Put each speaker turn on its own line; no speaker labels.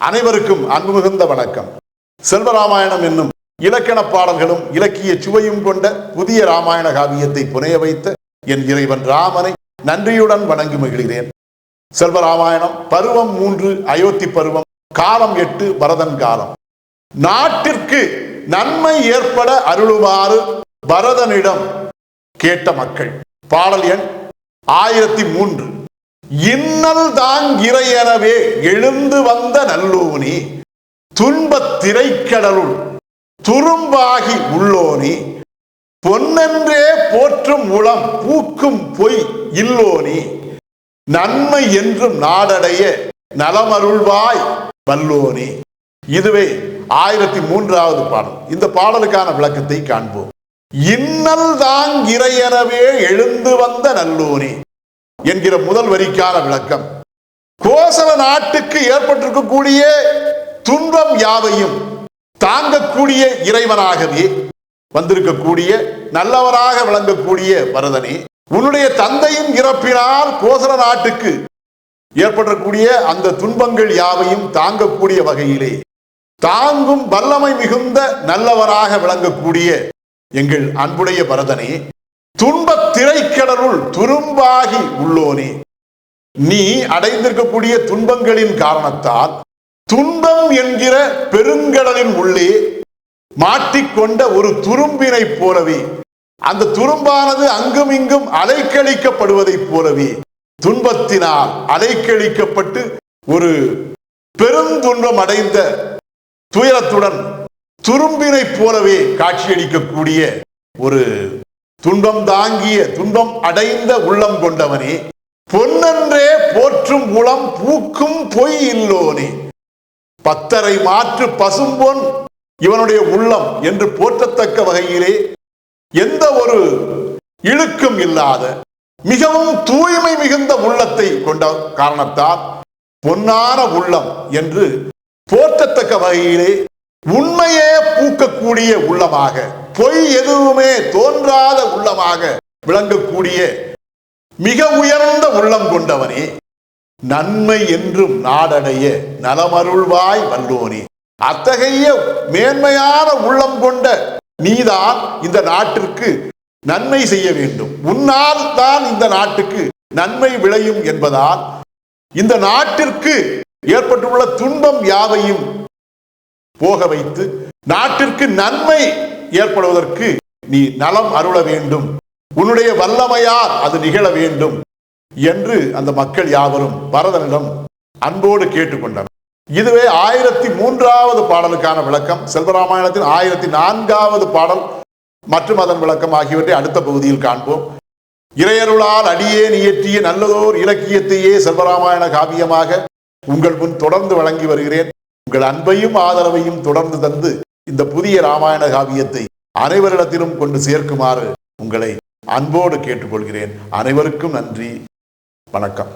அனைவருக்கும் அன்பு மிகுந்த வணக்கம். செல்வராமாயணம் என்னும் இலக்கண பாடல்களும் இலக்கிய சுவையும் கொண்ட புதிய ராமாயண காவியத்தை புனைய வைத்த என் இறைவன் ராமனை நன்றியுடன் வணங்கி மகிழ்கிறேன். செல்வராமாயணம் பருவம் 3 அயோத்தி பருவம், காலம் 8 பரதன் காலம். நாட்டிற்கு நன்மை ஏற்பட அருளுமாறு பரதனிடம் கேட்ட மக்கள். பாடல் எண் 1003. இன்னல் தாங்கிறையெனவே எழுந்து வந்த நல்லோனி, துன்பத் திரைக்கடலுள் துரும்பாகி உள்ளோனி, பொன்னென்றே போற்றும் உளம் பூக்கும் பொய் இல்லோனி, நன்மை என்றும் நாடடைய நலமருள்வாய் வல்லோனி. இதுவே 1003வது பாடல். இந்த பாடலுக்கான விளக்கத்தை காண்போம். இன்னல் தாங்கிறையெனவே எழுந்து வந்த நல்லோனி என்கிற முதல் வரிக்கான விளக்கம், கோசல நாட்டுக்கு ஏற்பட்டிருக்கக்கூடிய துன்பம் யாவையும் தாங்கக்கூடிய இறைவனாகவே வந்திருக்கக்கூடிய நல்லவராக விளங்கக்கூடிய பரதனே, உன்னுடைய தந்தையின் இறப்பினால் கோசல நாட்டுக்கு ஏற்படக்கூடிய அந்த துன்பங்கள் யாவையும் தாங்கக்கூடிய வகையிலே தாங்கும் வல்லமை மிகுந்த நல்லவராக விளங்கக்கூடிய எங்கள் அன்புடைய பரதனே, துன்பத் திரைக்கடலுள் துரும்பாகி உள்ளோனே, நீ அடைந்திருக்கக்கூடிய துன்பங்களின் காரணத்தால் துன்பம் என்கிற பெருங்கடலின் உள்ளே மாட்டிக்கொண்ட ஒரு துரும்பினை போலவே, அந்த துரும்பானது அங்கும் இங்கும் அலைக்கழிக்கப்படுவதைப் போலவே துன்பத்தினால் அலைக்கழிக்கப்பட்டு ஒரு பெருந்துன்பம் அடைந்த துயரத்துடன் துரும்பினை போலவே காட்சியளிக்கக்கூடிய ஒரு துன்பம் தாங்கிய துன்பம் அடைந்த உள்ளம் கொண்டவனே, பொன்னென்றே போற்றும் உளம் பூக்கும் பொய் இல்லோனே, பத்தரை மாற்று பசும்பொன் இவனுடைய உள்ளம் என்று போற்றத்தக்க வகையிலே எந்த ஒரு இழுக்கும் இல்லாத மிகவும் தூய்மை மிகுந்த உள்ளத்தை கொண்ட காரணத்தால் பொன்னான உள்ளம் என்று போற்றத்தக்க வகையிலே உண்மையே பூக்கக்கூடிய உள்ளமாக, பொய் எதுவுமே தோன்றாத உள்ளமாக விளங்கக்கூடிய மிக உயர்ந்த உள்ளம் கொண்டவனே, நன்மை என்றும் நாடடைய நலமருள்வாய் வல்லோனே. அத்தகைய மேன்மையான உள்ளம் கொண்ட நீதான் இந்த நாட்டிற்கு நன்மை செய்ய வேண்டும். உன்னால் தான் இந்த நாட்டுக்கு நன்மை விளையும் என்பதால் இந்த நாட்டிற்கு ஏற்பட்டுள்ள துன்பம் யாவையும் போக வைத்து நாட்டிற்கு நன்மை ஏற்படுவதற்கு நீ நலம் அருள வேண்டும், உன்னுடைய வல்லமையால் அது நிகழ வேண்டும் என்று அந்த மக்கள் யாவரும் பரதனிடம் அன்போடு கேட்டுக்கொண்டனர். இதுவே 1003வது பாடலுக்கான விளக்கம். செல்வராமாயணத்தின் 1004வது பாடல் மற்றும் அதன் விளக்கம் ஆகியவற்றை அடுத்த பகுதியில் காண்போம். இறையருளால் அடியேன் இயற்றிய நல்லதோர் இலக்கியத்தையே செல்வராமாயண காவியமாக உங்கள் முன் தொடர்ந்து வழங்கி வருகிறேன். உங்கள் அன்பையும் ஆதரவையும் தொடர்ந்து தந்து இந்த புதிய ராமாயண காவியத்தை அனைவரிடத்திலும் கொண்டு சேர்க்குமாறு உங்களை அன்போடு கேட்டுக்கொள்கிறேன். அனைவருக்கும் நன்றி, வணக்கம்.